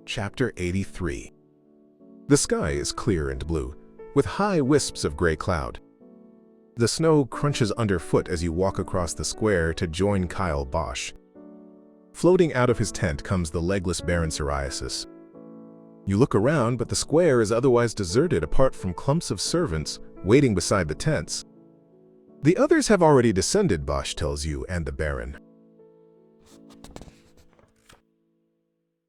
Chapter 83. The sky is clear and blue, with high wisps of gray cloud. The snow crunches underfoot as you walk across the square to join Kyle Bosch. Floating out of his tent comes the legless Baron Psoriasis. You look around, but the square is otherwise deserted apart from clumps of servants waiting beside the tents. The others have already descended, Bosch tells you, and the Baron.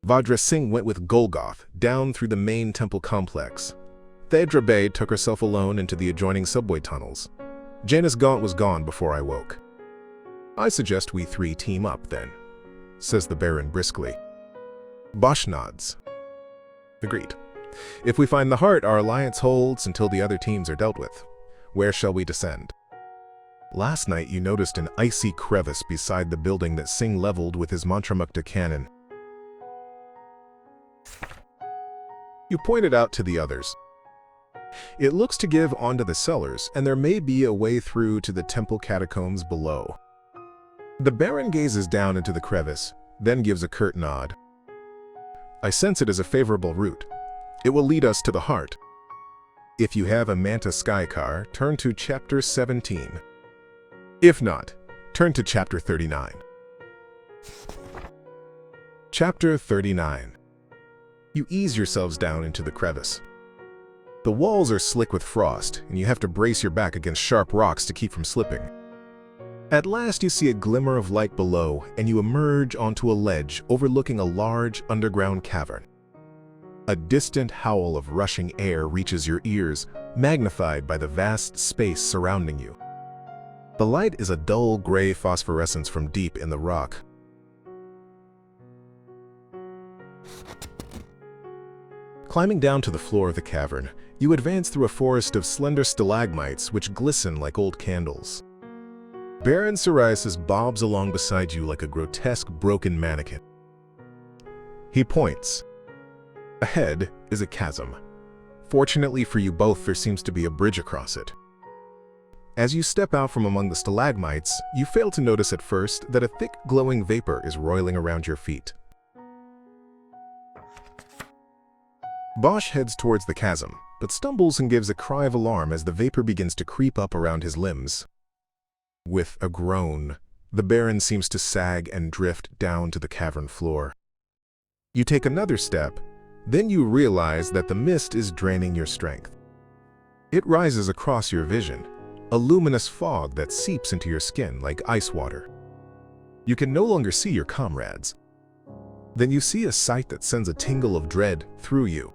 Vajra Singh went with Golgoth down through the main temple complex. Thaedra Bey took herself alone into the adjoining subway tunnels. Janus Gaunt was gone before I woke. I suggest we three team up, then, says the Baron briskly. Bosch nods. Agreed. If we find the heart, our alliance holds until the other teams are dealt with. Where shall we descend? Last night you noticed an icy crevice beside the building that Singh leveled with his Mantramukta cannon. You pointed out to the others. It looks to give onto the cellars, and there may be a way through to the temple catacombs below. The Baron gazes down into the crevice, then gives a curt nod. I sense it as a favorable route. It will lead us to the heart. If you have a Manta Sky car, turn to Chapter 17. If not, turn to Chapter 39. Chapter 39. You ease yourselves down into the crevice. The walls are slick with frost, and you have to brace your back against sharp rocks to keep from slipping. At last you see a glimmer of light below, and you emerge onto a ledge overlooking a large underground cavern. A distant howl of rushing air reaches your ears, magnified by the vast space surrounding you. The light is a dull gray phosphorescence from deep in the rock. Climbing down to the floor of the cavern, you advance through a forest of slender stalagmites which glisten like old candles. Baron Psoriasis bobs along beside you like a grotesque broken mannequin. He points. Ahead is a chasm. Fortunately for you both, there seems to be a bridge across it. As you step out from among the stalagmites, you fail to notice at first that a thick glowing vapor is roiling around your feet. Bosch heads towards the chasm, but stumbles and gives a cry of alarm as the vapor begins to creep up around his limbs. With a groan, the Baron seems to sag and drift down to the cavern floor. You take another step, then you realize that the mist is draining your strength. It rises across your vision, a luminous fog that seeps into your skin like ice water. You can no longer see your comrades. Then you see a sight that sends a tingle of dread through you.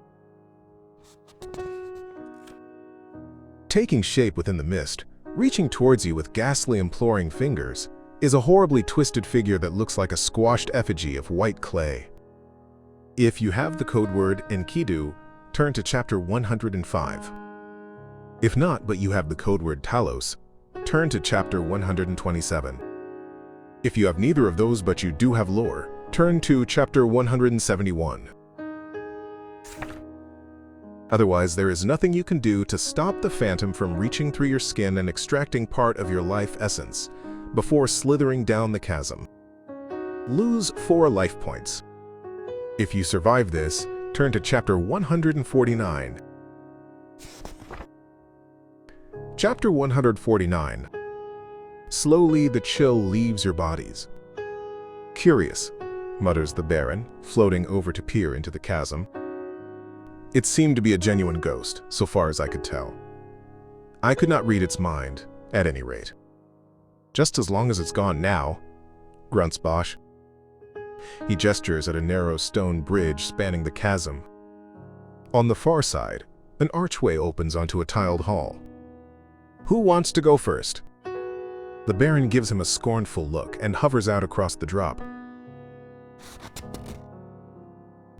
Taking shape within the mist, reaching towards you with ghastly imploring fingers, is a horribly twisted figure that looks like a squashed effigy of white clay. If you have the code word Enkidu, turn to Chapter 105. If not, but you have the code word Talos, turn to Chapter 127. If you have neither of those but you do have lore, turn to Chapter 171. Otherwise, there is nothing you can do to stop the phantom from reaching through your skin and extracting part of your life essence before slithering down the chasm. Lose 4 life points. If you survive this, turn to Chapter 149. Chapter 149. Slowly the chill leaves your bodies. Curious, mutters the Baron, floating over to peer into the chasm. It seemed to be a genuine ghost, so far as I could tell. I could not read its mind, at any rate. Just as long as it's gone now, grunts Bosch. He gestures at a narrow stone bridge spanning the chasm. On the far side, an archway opens onto a tiled hall. Who wants to go first? The Baron gives him a scornful look and hovers out across the drop.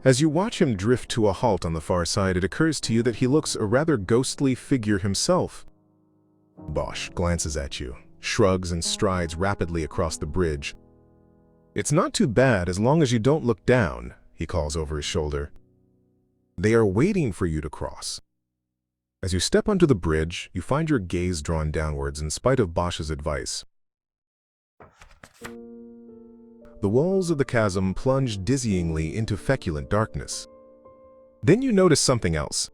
As you watch him drift to a halt on the far side, it occurs to you that he looks a rather ghostly figure himself. Bosch glances at you, shrugs and strides rapidly across the bridge. It's not too bad as long as you don't look down, he calls over his shoulder. They are waiting for you to cross. As you step onto the bridge, you find your gaze drawn downwards in spite of Bosch's advice. The walls of the chasm plunge dizzyingly into feculent darkness. Then you notice something else.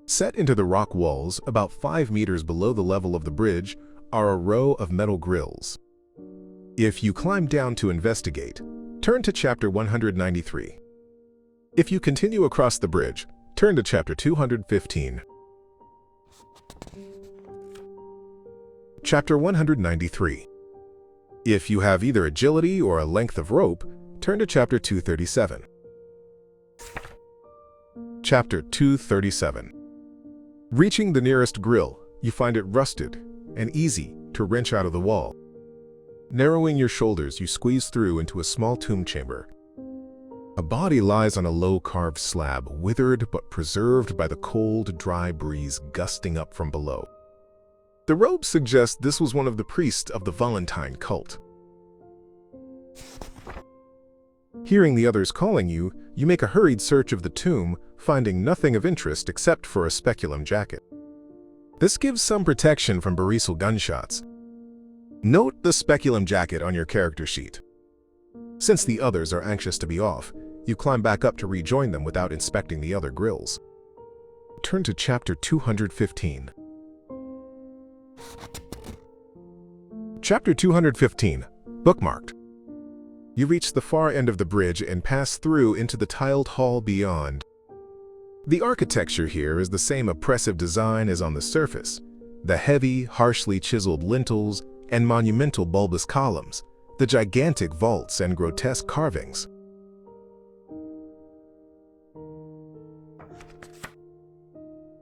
Set into the rock walls, about 5 meters below the level of the bridge, are a row of metal grills. If you climb down to investigate, turn to chapter 193. If you continue across the bridge, turn to chapter 215. Chapter 193. If you have either agility or a length of rope, turn to chapter 237. Chapter 237. Reaching the nearest grill, you find it rusted and easy to wrench out of the wall. Narrowing your shoulders, you squeeze through into a small tomb chamber. A body lies on a low-carved slab, withered but preserved by the cold, dry breeze gusting up from below. The robe suggests this was one of the priests of the Valentine cult. Hearing the others calling you, you make a hurried search of the tomb, finding nothing of interest except for a speculum jacket. This gives some protection from Barisal gunshots. Note the speculum jacket on your character sheet. Since the others are anxious to be off, you climb back up to rejoin them without inspecting the other grills. Turn to chapter 215. Chapter 215, bookmarked. You reach the far end of the bridge and pass through into the tiled hall beyond. The architecture here is the same oppressive design as on the surface. The heavy, harshly chiseled lintels and monumental bulbous columns, the gigantic vaults and grotesque carvings.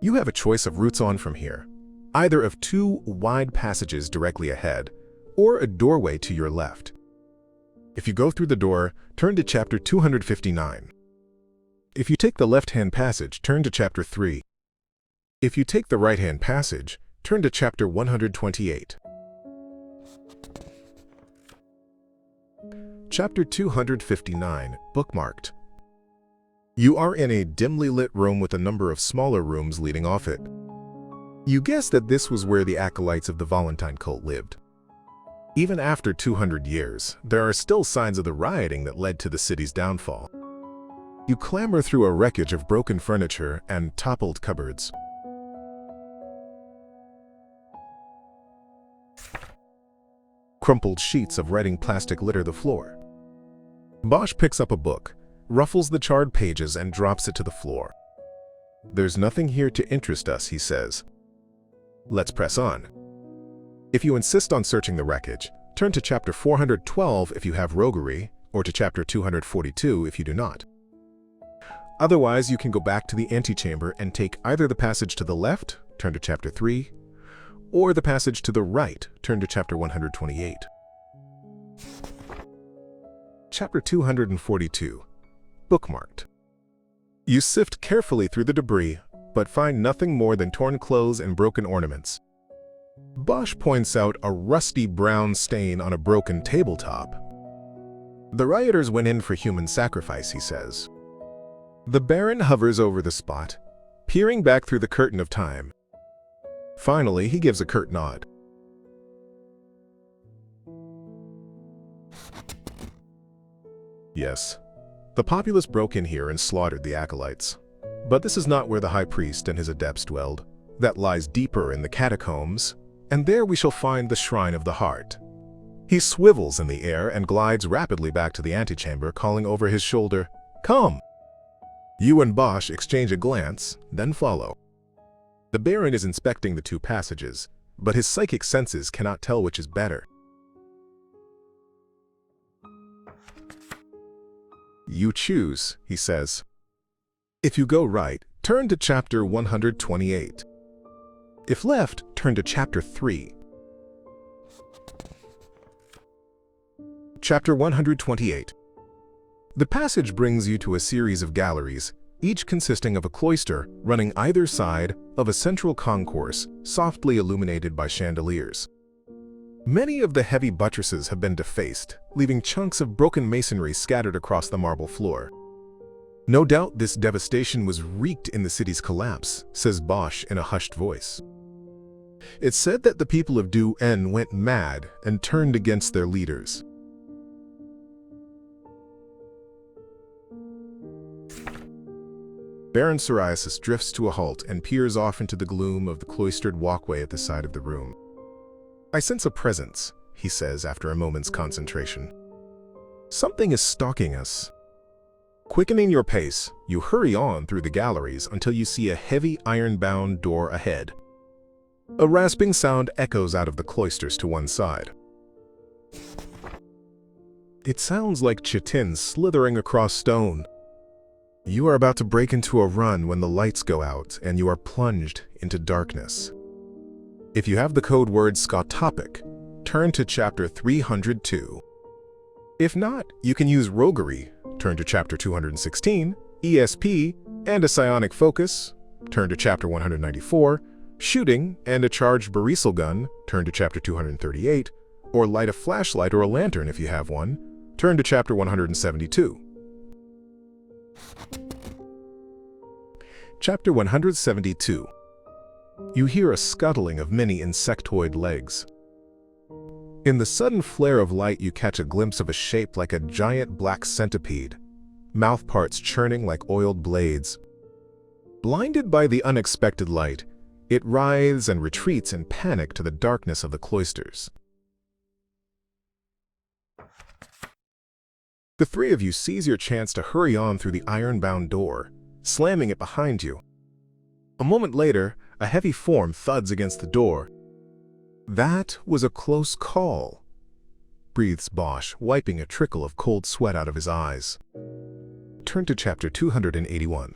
You have a choice of routes on from here, either of 2 wide passages directly ahead, or a doorway to your left. If you go through the door, turn to chapter 259. If you take the left-hand passage, turn to chapter 3. If you take the right-hand passage, turn to chapter 128. Chapter 259, bookmarked. You are in a dimly lit room with a number of smaller rooms leading off it. You guess that this was where the acolytes of the Valentine cult lived. Even after 200 years, there are still signs of the rioting that led to the city's downfall. You clamber through a wreckage of broken furniture and toppled cupboards. Crumpled sheets of writing plastic litter the floor. Bosch picks up a book, ruffles the charred pages, and drops it to the floor. "There's nothing here to interest us," he says. "Let's press on." If you insist on searching the wreckage, turn to chapter 412 if you have roguery, or to chapter 242 if you do not. Otherwise, you can go back to the antechamber and take either the passage to the left, turn to chapter 3, or the passage to the right, turn to chapter 128. Chapter 242, bookmarked. You sift carefully through the debris, but find nothing more than torn clothes and broken ornaments. Bosch points out a rusty brown stain on a broken tabletop. "The rioters went in for human sacrifice," he says. The Baron hovers over the spot, peering back through the curtain of time. Finally, he gives a curt nod. Yes, the populace broke in here and slaughtered the acolytes. But this is not where the high priest and his adepts dwelled. That lies deeper in the catacombs, and there we shall find the Shrine of the Heart. He swivels in the air and glides rapidly back to the antechamber, calling over his shoulder, "Come!" You and Bosch exchange a glance, then follow. The Baron is inspecting the 2 passages, but his psychic senses cannot tell which is better. "You choose," he says. If you go right, turn to chapter 128. If left, turn to chapter 3. Chapter 128. The passage brings you to a series of galleries, each consisting of a cloister running either side of a central concourse softly illuminated by chandeliers. Many of the heavy buttresses have been defaced, leaving chunks of broken masonry scattered across the marble floor. "No doubt this devastation was wreaked in the city's collapse," says Bosch in a hushed voice. "It's said that the people of Du En went mad and turned against their leaders." Baron Psoriasis drifts to a halt and peers off into the gloom of the cloistered walkway at the side of the room. "I sense a presence," he says after a moment's concentration. "Something is stalking us." Quickening your pace, you hurry on through the galleries until you see a heavy iron-bound door ahead. A rasping sound echoes out of the cloisters to one side. It sounds like chitin slithering across stone. You are about to break into a run when the lights go out and you are plunged into darkness. If you have the code word Scotopic, turn to chapter 302. If not, you can use roguery, turn to chapter 216, ESP, and a psionic focus, turn to chapter 194, shooting and a charged barisal gun, turn to chapter 238, or light a flashlight or a lantern if you have one, turn to chapter 172. Chapter 172. You hear a scuttling of many insectoid legs. In the sudden flare of light, you catch a glimpse of a shape like a giant black centipede, mouth parts churning like oiled blades. Blinded by the unexpected light, it writhes and retreats in panic to the darkness of the cloisters. The three of you seize your chance to hurry on through the iron-bound door, slamming it behind you. A moment later, a heavy form thuds against the door. "That was a close call," breathes Bosch, wiping a trickle of cold sweat out of his eyes. Turn to chapter 281.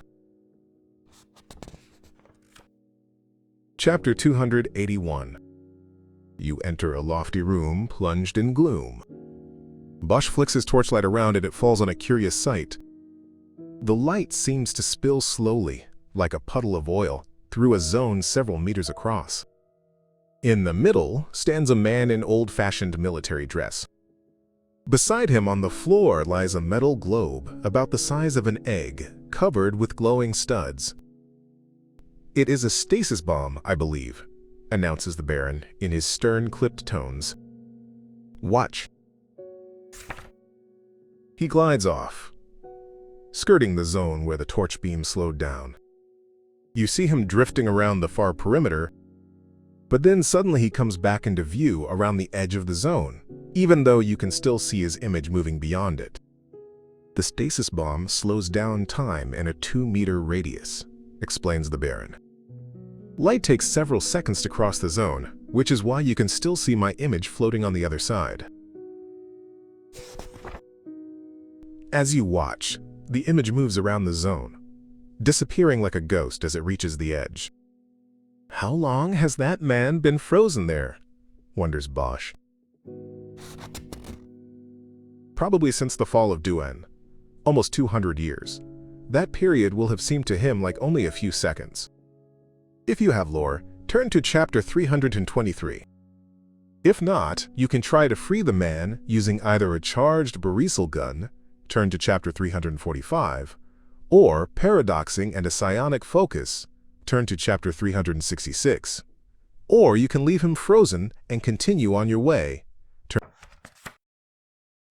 Chapter 281. You enter a lofty room plunged in gloom. Bosch flicks his torchlight around and it falls on a curious sight. The light seems to spill slowly, like a puddle of oil, through a zone several meters across. In the middle stands a man in old-fashioned military dress. Beside him on the floor lies a metal globe about the size of an egg, covered with glowing studs. "It is a stasis bomb, I believe," announces the Baron in his stern, clipped tones. "Watch." He glides off, skirting the zone where the torch beam slowed down. You see him drifting around the far perimeter, but then suddenly he comes back into view around the edge of the zone, even though you can still see his image moving beyond it. "The stasis bomb slows down time in a 2-meter radius," explains the Baron. "Light takes several seconds to cross the zone, which is why you can still see my image floating on the other side." As you watch, the image moves around the zone, disappearing like a ghost as it reaches the edge. "How long has that man been frozen there?" wonders Bosch. "Probably since the fall of Duen, almost 200 years. That period will have seemed to him like only a few seconds." If you have lore, turn to chapter 323. If not, you can try to free the man using either a charged barisal gun, turn to chapter 345, or paradoxing and a psionic focus, turn to chapter 366. Or you can leave him frozen and continue on your way.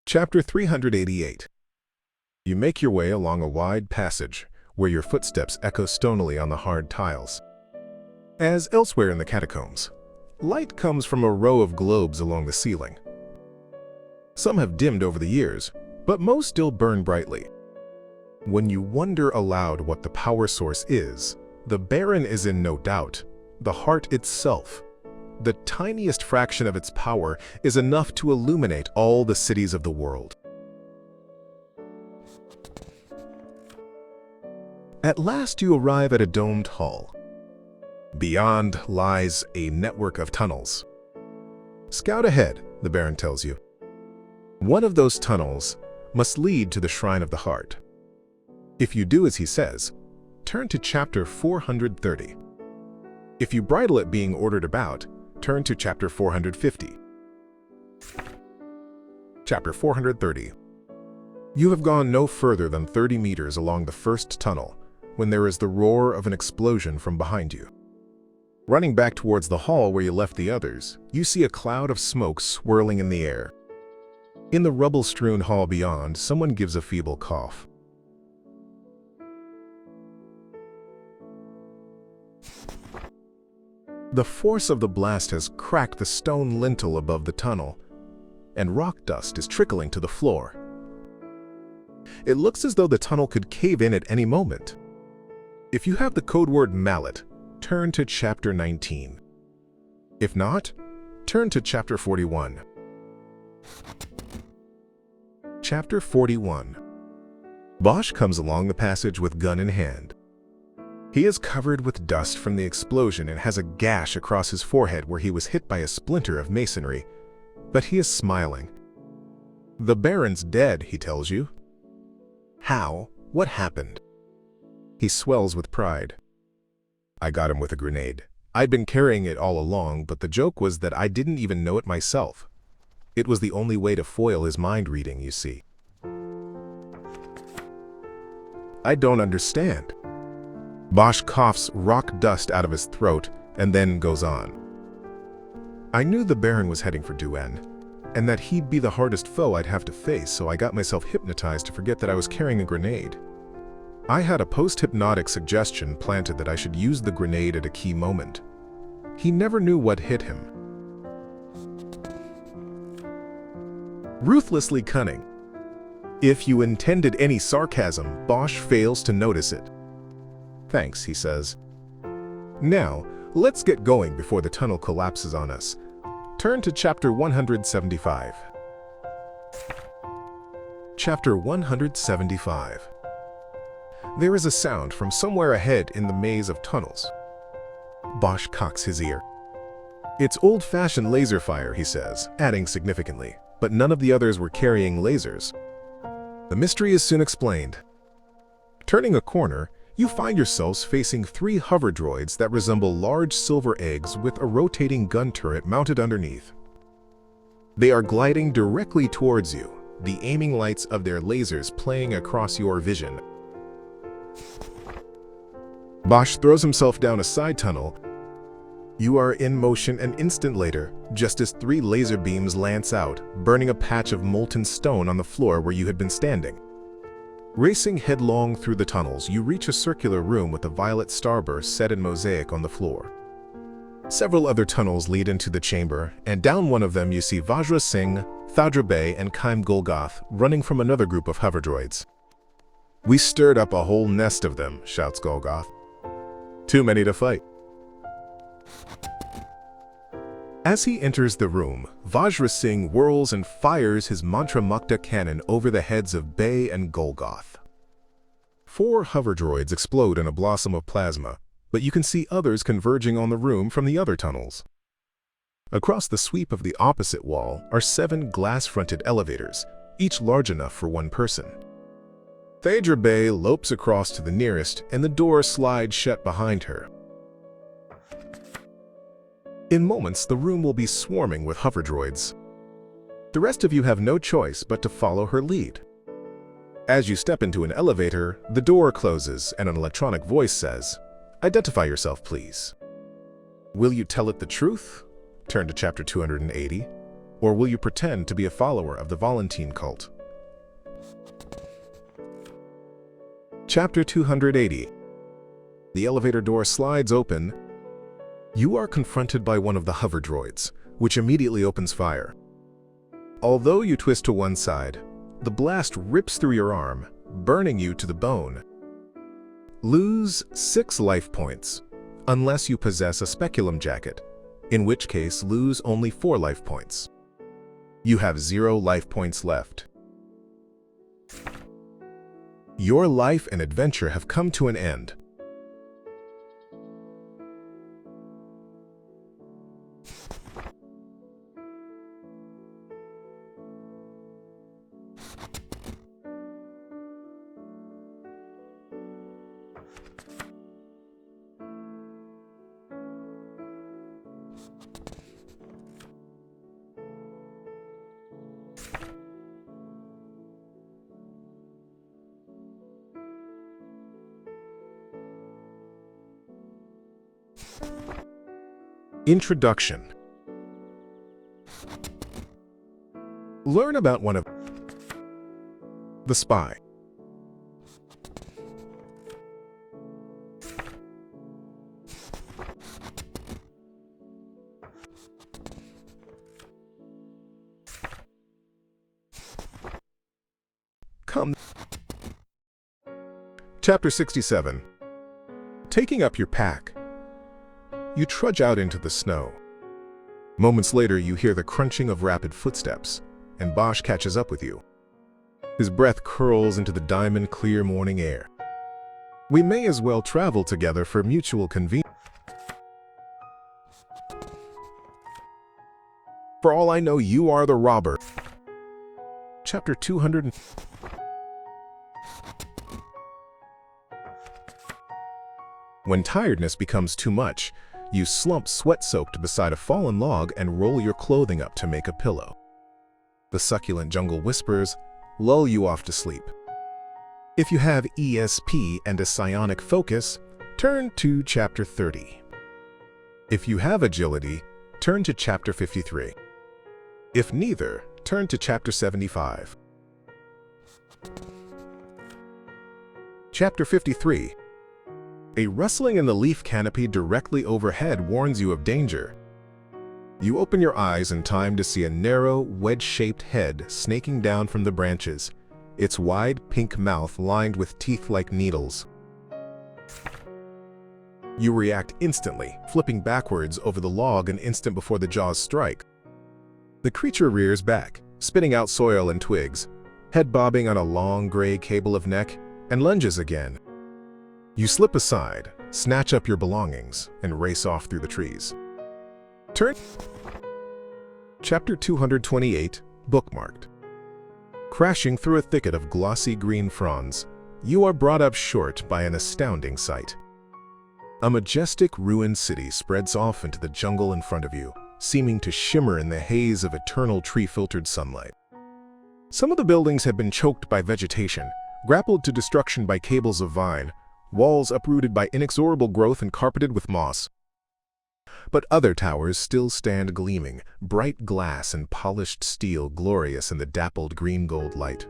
Chapter 388. You make your way along a wide passage where your footsteps echo stonily on the hard tiles. As elsewhere in the catacombs, light comes from a row of globes along the ceiling. Some have dimmed over the years, but most still burn brightly. When you wonder aloud what the power source is, the Baron is in no doubt. The heart itself. The tiniest fraction of its power is enough to illuminate all the cities of the world. At last you arrive at a domed hall. Beyond lies a network of tunnels. Scout ahead, the Baron tells you. One of those tunnels must lead to the Shrine of the Heart. If you do as he says, turn to chapter 430. If you bridle at being ordered about, turn to chapter 450. Chapter 430. You have gone no further than 30 meters along the first tunnel when there is the roar of an explosion from behind you. Running back towards the hall where you left the others, you see a cloud of smoke swirling in the air. In the rubble-strewn hall beyond, someone gives a feeble cough. The force of the blast has cracked the stone lintel above the tunnel, and rock dust is trickling to the floor. It looks as though the tunnel could cave in at any moment. If you have the code word mallet, turn to Chapter 19. If not, turn to Chapter 41. Chapter 41. Bosch comes along the passage with gun in hand. He is covered with dust from the explosion and has a gash across his forehead where he was hit by a splinter of masonry, but he is smiling. The Baron's dead, he tells you. How? What happened? He swells with pride. I got him with a grenade. I'd been carrying it all along, but the joke was that I didn't even know it myself. It was the only way to foil his mind reading, you see. I don't understand. Bosch coughs rock dust out of his throat and then goes on. I knew the Baron was heading for Duen, and that he'd be the hardest foe I'd have to face, so I got myself hypnotized to forget that I was carrying a grenade. I had a post-hypnotic suggestion planted that I should use the grenade at a key moment. He never knew what hit him. Ruthlessly cunning. If you intended any sarcasm, Bosch fails to notice it. Thanks, he says. Now, let's get going before the tunnel collapses on us. Turn to Chapter 175. Chapter 175. There is a sound from somewhere ahead in the maze of tunnels. Bosch cocks his ear. It's old-fashioned laser fire, he says, adding significantly, but none of the others were carrying lasers. The mystery is soon explained. Turning a corner, you find yourselves facing 3 hover droids that resemble large silver eggs with a rotating gun turret mounted underneath. They are gliding directly towards you, the aiming lights of their lasers playing across your vision. Bosch throws himself down a side tunnel. You are in motion an instant later, just as 3 laser beams lance out, burning a patch of molten stone on the floor where you had been standing. Racing headlong through the tunnels, you reach a circular room with a violet starburst set in mosaic on the floor. Several other tunnels lead into the chamber, and down one of them you see Vajra Singh, Thadra Bey, and Kaim Golgoth running from another group of hover droids. We stirred up a whole nest of them, shouts Golgoth. Too many to fight. As he enters the room, Vajra Singh whirls and fires his Mantra Mukta cannon over the heads of Bey and Golgoth. 4 hover droids explode in a blossom of plasma, but you can see others converging on the room from the other tunnels. Across the sweep of the opposite wall are 7 glass-fronted elevators, each large enough for 1 person. Thadra Bey lopes across to the nearest, and the door slides shut behind her. In moments, the room will be swarming with hover droids. The rest of you have no choice but to follow her lead. As you step into an elevator, the door closes and an electronic voice says, "Identify yourself, please." Will you tell it the truth? Turn to Chapter 280. Or will you pretend to be a follower of the Valentine cult? Chapter 280. The elevator door slides open. You are confronted by one of the hover droids, which immediately opens fire. Although you twist to one side, the blast rips through your arm, burning you to the bone. Lose 6 life points, unless you possess a speculum jacket, in which case lose only 4 life points. You have 0 life points left. Your life and adventure have come to an end. Introduction. Learn about one of the spy. Come. Chapter 67. Taking up your pack. You trudge out into the snow. Moments later, you hear the crunching of rapid footsteps, and Bosch catches up with you. His breath curls into the diamond-clear morning air. We may as well travel together for mutual convenience. For all I know, you are the robber. Chapter 200. When tiredness becomes too much, you slump sweat-soaked beside a fallen log and roll your clothing up to make a pillow. The succulent jungle whispers lull you off to sleep. If you have ESP and a psionic focus, turn to Chapter 30. If you have agility, turn to Chapter 53. If neither, turn to Chapter 75. Chapter 53. A rustling in the leaf canopy directly overhead warns you of danger. You open your eyes in time to see a narrow, wedge-shaped head snaking down from the branches, its wide pink mouth lined with teeth like needles. You react instantly, flipping backwards over the log an instant before the jaws strike. The creature rears back, spitting out soil and twigs, head bobbing on a long gray cable of neck, and lunges again. You slip aside, snatch up your belongings, and race off through the trees. Turn. Chapter 228, bookmarked. Crashing through a thicket of glossy green fronds, you are brought up short by an astounding sight. A majestic ruined city spreads off into the jungle in front of you, seeming to shimmer in the haze of eternal tree-filtered sunlight. Some of the buildings have been choked by vegetation, grappled to destruction by cables of vine, walls uprooted by inexorable growth and carpeted with moss. But other towers still stand gleaming, bright glass and polished steel glorious in the dappled green-gold light.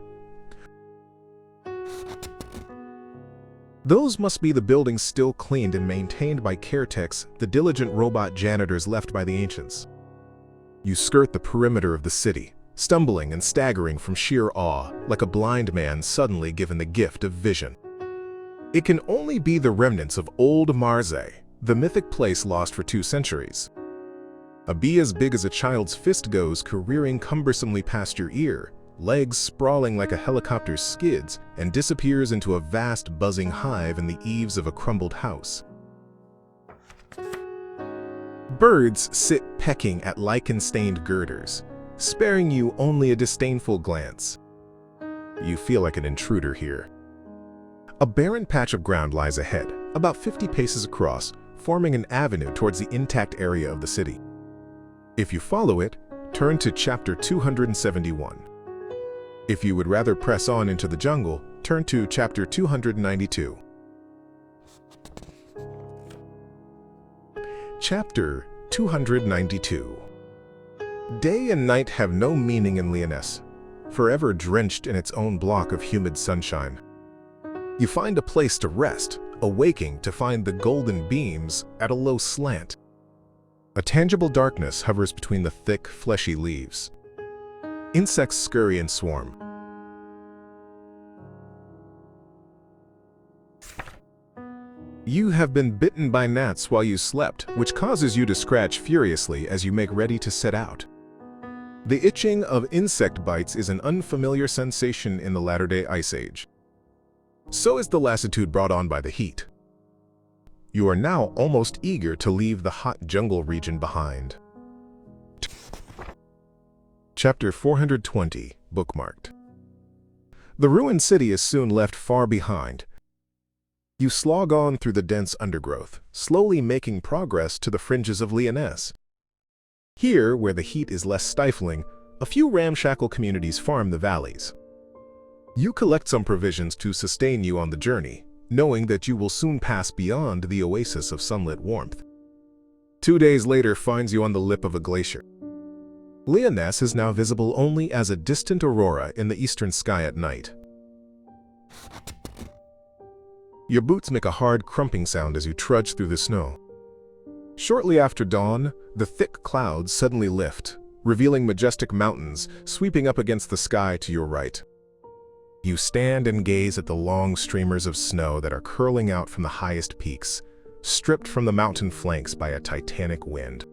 Those must be the buildings still cleaned and maintained by caretechs, the diligent robot janitors left by the ancients. You skirt the perimeter of the city, stumbling and staggering from sheer awe, like a blind man suddenly given the gift of vision. It can only be the remnants of old Marseille, the mythic place lost for 2 centuries. A bee as big as a child's fist goes careering cumbersomely past your ear, legs sprawling like a helicopter's skids, and disappears into a vast buzzing hive in the eaves of a crumbled house. Birds sit pecking at lichen-stained girders, sparing you only a disdainful glance. You feel like an intruder here. A barren patch of ground lies ahead, about 50 paces across, forming an avenue towards the intact area of the city. If you follow it, turn to Chapter 271. If you would rather press on into the jungle, turn to Chapter 292. Chapter 292. Day and night have no meaning in Lyonesse, forever drenched in its own block of humid sunshine. You find a place to rest, awaking to find the golden beams at a low slant. A tangible darkness hovers between the thick, fleshy leaves. Insects scurry and swarm. You have been bitten by gnats while you slept, which causes you to scratch furiously as you make ready to set out. The itching of insect bites is an unfamiliar sensation in the latter-day Ice Age. So is the lassitude brought on by the heat. You are now almost eager to leave the hot jungle region behind. Chapter 420, bookmarked. The ruined city is soon left far behind. You slog on through the dense undergrowth, slowly making progress to the fringes of Lyonesse. Here, where the heat is less stifling, a few ramshackle communities farm the valleys. You collect some provisions to sustain you on the journey, knowing that you will soon pass beyond the oasis of sunlit warmth. 2 days later finds you on the lip of a glacier. Lyonesse is now visible only as a distant aurora in the eastern sky at night. Your boots make a hard crumping sound as you trudge through the snow. Shortly after dawn, the thick clouds suddenly lift, revealing majestic mountains sweeping up against the sky to your right. You stand and gaze at the long streamers of snow that are curling out from the highest peaks, stripped from the mountain flanks by a titanic wind.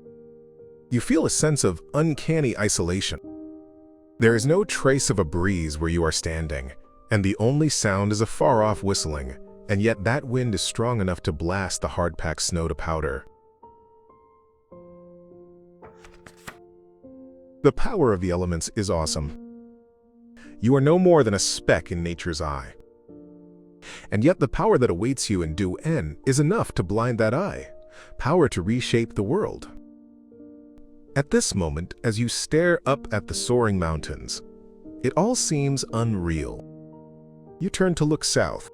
You feel a sense of uncanny isolation. There is no trace of a breeze where you are standing, and the only sound is a far-off whistling, and yet that wind is strong enough to blast the hard-packed snow to powder. The power of the elements is awesome. You are no more than a speck in nature's eye. And yet the power that awaits you in due end is enough to blind that eye, power to reshape the world. At this moment, as you stare up at the soaring mountains, it all seems unreal. You turn to look south.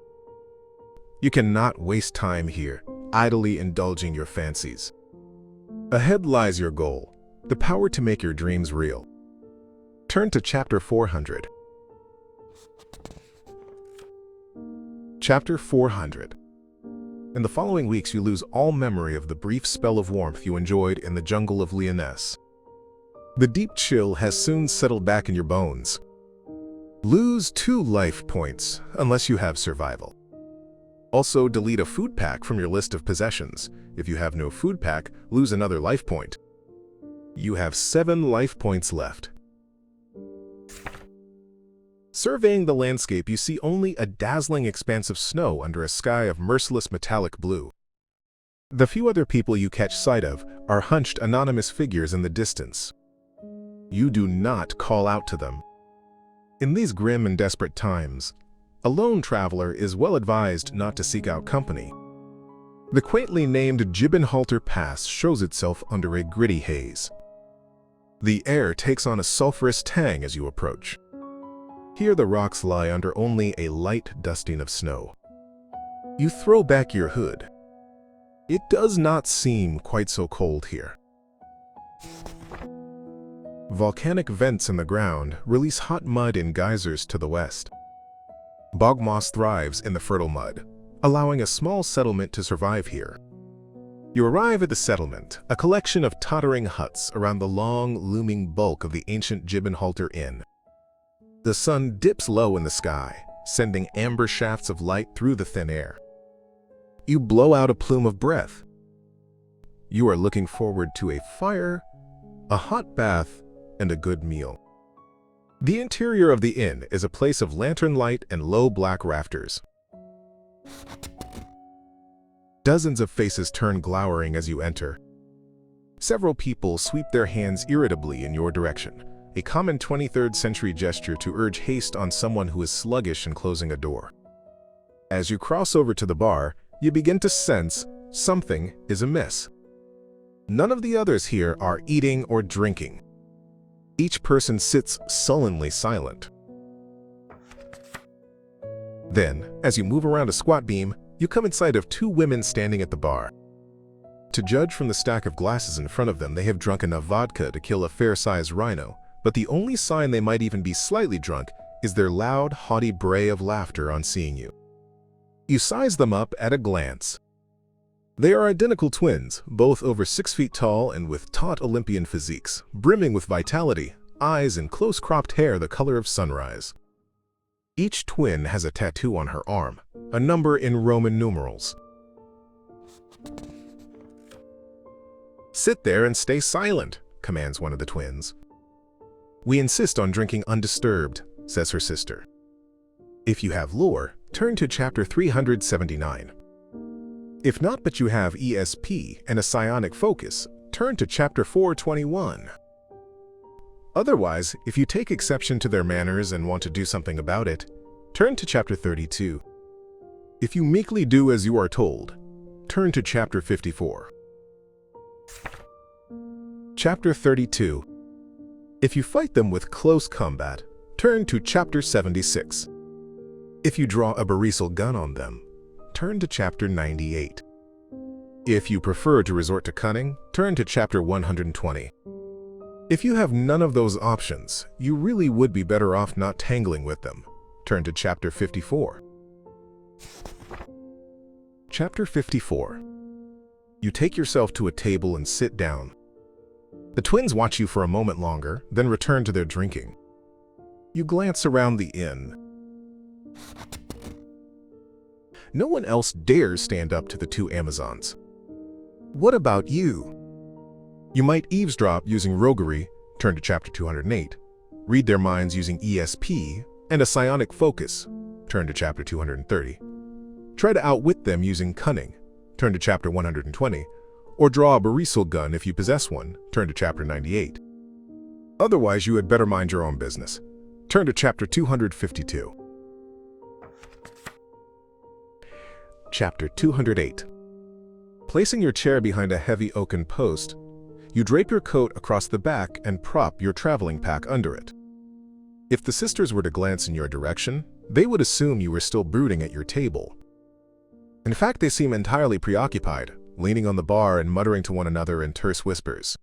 You cannot waste time here, idly indulging your fancies. Ahead lies your goal, the power to make your dreams real. Turn to Chapter 400. Chapter 400. In the following weeks, you lose all memory of the brief spell of warmth you enjoyed in the jungle of Lyonesse. The deep chill has soon settled back in your bones. Lose 2 life points, unless you have survival. Also, delete a food pack from your list of possessions. If you have no food pack, lose another life point. You have 7 life points left. Surveying the landscape, you see only a dazzling expanse of snow under a sky of merciless metallic blue. The few other people you catch sight of are hunched anonymous figures in the distance. You do not call out to them. In these grim and desperate times, a lone traveler is well advised not to seek out company. The quaintly named Gibbonhalter Pass shows itself under a gritty haze. The air takes on a sulphurous tang as you approach. Here the rocks lie under only a light dusting of snow. You throw back your hood. It does not seem quite so cold here. Volcanic vents in the ground release hot mud in geysers to the west. Bog moss thrives in the fertile mud, allowing a small settlement to survive here. You arrive at the settlement, a collection of tottering huts around the long, looming bulk of the ancient Gibbonhalter Inn. The sun dips low in the sky, sending amber shafts of light through the thin air. You blow out a plume of breath. You are looking forward to a fire, a hot bath, and a good meal. The interior of the inn is a place of lantern light and low black rafters. Dozens of faces turn glowering as you enter. Several people sweep their hands irritably in your direction, a common 23rd century gesture to urge haste on someone who is sluggish in closing a door. As you cross over to the bar, you begin to sense something is amiss. None of the others here are eating or drinking. Each person sits sullenly silent. Then, as you move around a squat beam, you come in sight of 2 women standing at the bar. To judge from the stack of glasses in front of them, they have drunk enough vodka to kill a fair-sized rhino, but the only sign they might even be slightly drunk is their loud, haughty bray of laughter on seeing you. You size them up at a glance. They are identical twins, both over 6 feet tall and with taut Olympian physiques, brimming with vitality, eyes and close-cropped hair the color of sunrise. Each twin has a tattoo on her arm, a number in Roman numerals. "Sit there and stay silent," commands one of the twins. "We insist on drinking undisturbed," says her sister. If you have lore, turn to Chapter 379. If not but you have ESP and a psionic focus, turn to Chapter 421. Otherwise, if you take exception to their manners and want to do something about it, turn to Chapter 32. If you meekly do as you are told, turn to Chapter 54. Chapter 32. If you fight them with close combat, turn to Chapter 76. If you draw a Barisal gun on them, turn to Chapter 98. If you prefer to resort to cunning, turn to Chapter 120. If you have none of those options, you really would be better off not tangling with them. Turn to Chapter 54. Chapter 54. You take yourself to a table and sit down. The twins watch you for a moment longer, then return to their drinking. You glance around the inn. No one else dares stand up to the two Amazons. What about you? You might eavesdrop using roguery, turn to chapter 208, read their minds using ESP, and a psionic focus, turn to chapter 230. Try to outwit them using cunning, turn to chapter 120, or draw a barisal gun if you possess one, turn to chapter 98. Otherwise, you had better mind your own business. Turn to chapter 252. Chapter 208. Placing your chair behind a heavy oaken post, you drape your coat across the back and prop your traveling pack under it. If the sisters were to glance in your direction, they would assume you were still brooding at your table. In fact, they seem entirely preoccupied, leaning on the bar and muttering to one another in terse whispers.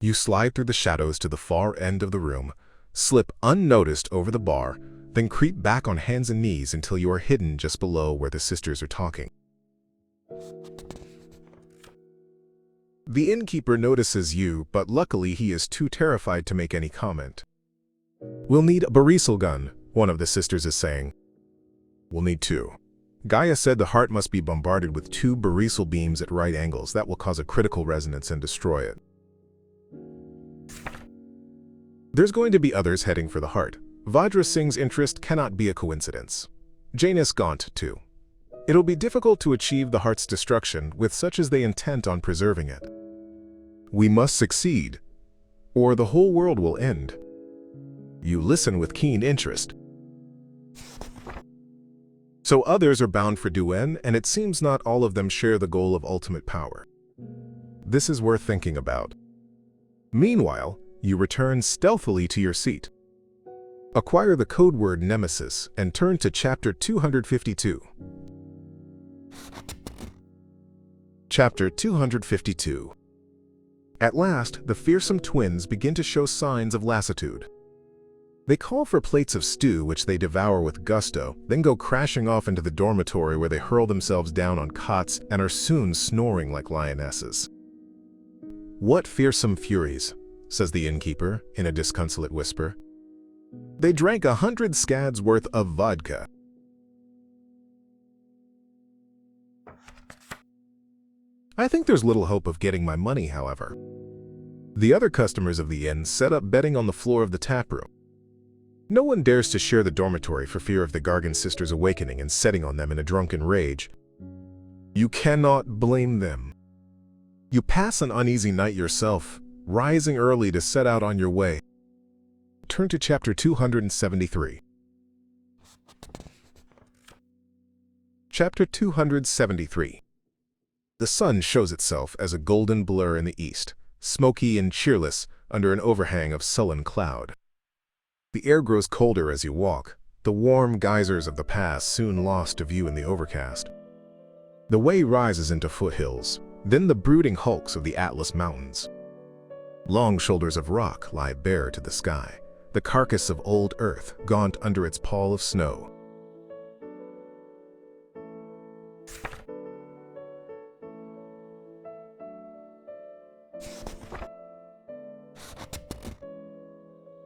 You slide through the shadows to the far end of the room, slip unnoticed over the bar, then creep back on hands and knees until you are hidden just below where the sisters are talking. The innkeeper notices you, but luckily he is too terrified to make any comment. We'll need a barisal gun, one of the sisters is saying. We'll need two. Gaia said the heart must be bombarded with two barisal beams at right angles. That will cause a critical resonance and destroy it. There's going to be others heading for the heart. Vajra Singh's interest cannot be a coincidence. Janus Gaunt, too. It'll be difficult to achieve the heart's destruction with such as they intent on preserving it. We must succeed, or the whole world will end. You listen with keen interest. So others are bound for Duen, and it seems not all of them share the goal of ultimate power. This is worth thinking about. Meanwhile, you return stealthily to your seat. Acquire the code word Nemesis and turn to chapter 252. Chapter 252. At last, the fearsome twins begin to show signs of lassitude. They call for plates of stew which they devour with gusto, then go crashing off into the dormitory where they hurl themselves down on cots and are soon snoring like lionesses. What fearsome furies, says the innkeeper in a disconsolate whisper. They drank 100 scads worth of vodka. I think there's little hope of getting my money, however. The other customers of the inn set up betting on the floor of the taproom. No one dares to share the dormitory for fear of the Gargan sisters awakening and setting on them in a drunken rage. You cannot blame them. You pass an uneasy night yourself, rising early to set out on your way. Turn to chapter 273. Chapter 273. The sun shows itself as a golden blur in the east, smoky and cheerless under an overhang of sullen cloud. The air grows colder as you walk, the warm geysers of the pass soon lost to view in the overcast. The way rises into foothills, then the brooding hulks of the Atlas Mountains. Long shoulders of rock lie bare to the sky, the carcass of old earth gaunt under its pall of snow.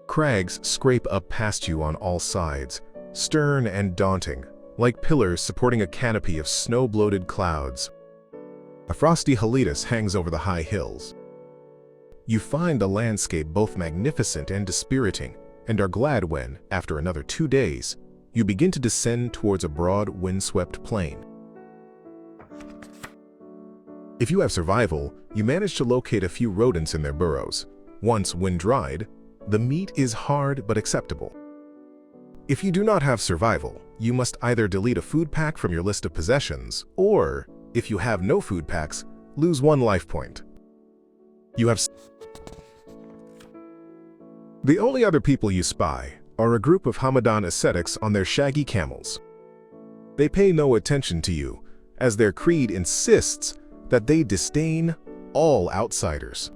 Crags scrape up past you on all sides, stern and daunting, like pillars supporting a canopy of snow-bloated clouds. A frosty hiatus hangs over the high hills. You find the landscape both magnificent and dispiriting, and are glad when, after another 2 days, you begin to descend towards a broad, windswept plain. If you have survival, you manage to locate a few rodents in their burrows. Once wind-dried, the meat is hard but acceptable. If you do not have survival, you must either delete a food pack from your list of possessions, or, if you have no food packs, lose 1 life point. You have... The only other people you spy are a group of Hamadan ascetics on their shaggy camels. They pay no attention to you, as their creed insists that they disdain all outsiders.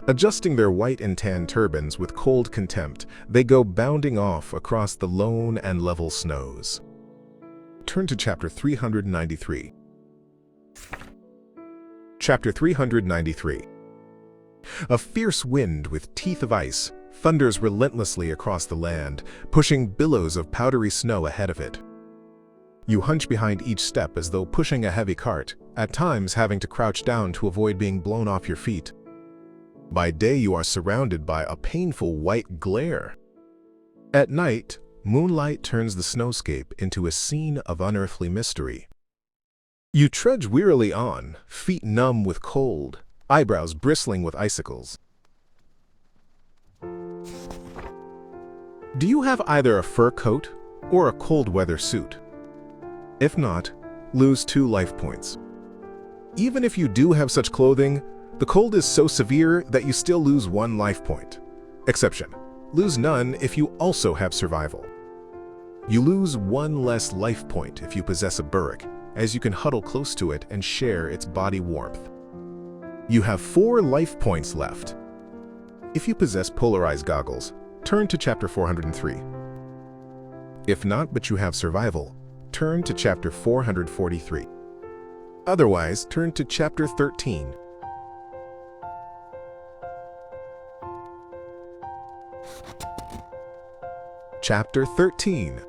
Adjusting their white and tan turbans with cold contempt, they go bounding off across the lone and level snows. Turn to chapter 393. Chapter 393. A fierce wind with teeth of ice thunders relentlessly across the land, pushing billows of powdery snow ahead of it. You hunch behind each step as though pushing a heavy cart, at times having to crouch down to avoid being blown off your feet. By day, you are surrounded by a painful white glare. At night, moonlight turns the snowscape into a scene of unearthly mystery. You trudge wearily on, feet numb with cold, eyebrows bristling with icicles. Do you have either a fur coat or a cold weather suit? If not, lose 2 life points. Even if you do have such clothing, the cold is so severe that you still lose 1 life point. Exception: lose none if you also have survival. You lose 1 less life point if you possess a burrick, as you can huddle close to it and share its body warmth. You have 4 life points left. If you possess polarized goggles, turn to Chapter 403. If not, but you have survival, turn to Chapter 443. Otherwise, turn to Chapter 13. Chapter 13.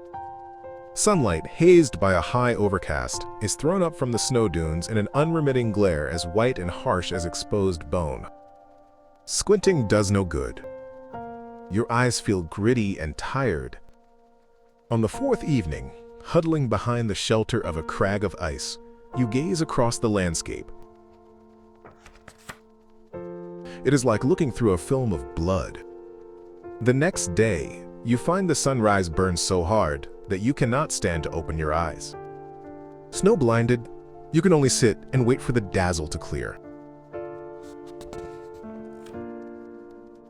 Sunlight, hazed by a high overcast, is thrown up from the snow dunes in an unremitting glare as white and harsh as exposed bone. Squinting does no good. Your eyes feel gritty and tired. On the 4th evening, huddling behind the shelter of a crag of ice, you gaze across the landscape. It is like looking through a film of blood. The next day, you find the sunrise burns so hard that you cannot stand to open your eyes. Snow-blinded, you can only sit and wait for the dazzle to clear.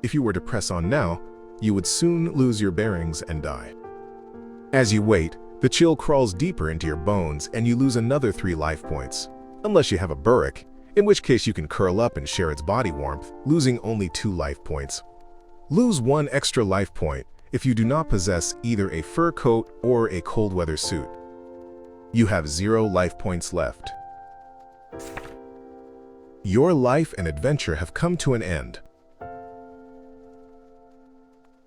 If you were to press on now, you would soon lose your bearings and die. As you wait, the chill crawls deeper into your bones and you lose another 3 life points, unless you have a burrick, in which case you can curl up and share its body warmth, losing only 2 life points. Lose 1 extra life point if you do not possess either a fur coat or a cold weather suit. You have 0 life points left. Your life and adventure have come to an end.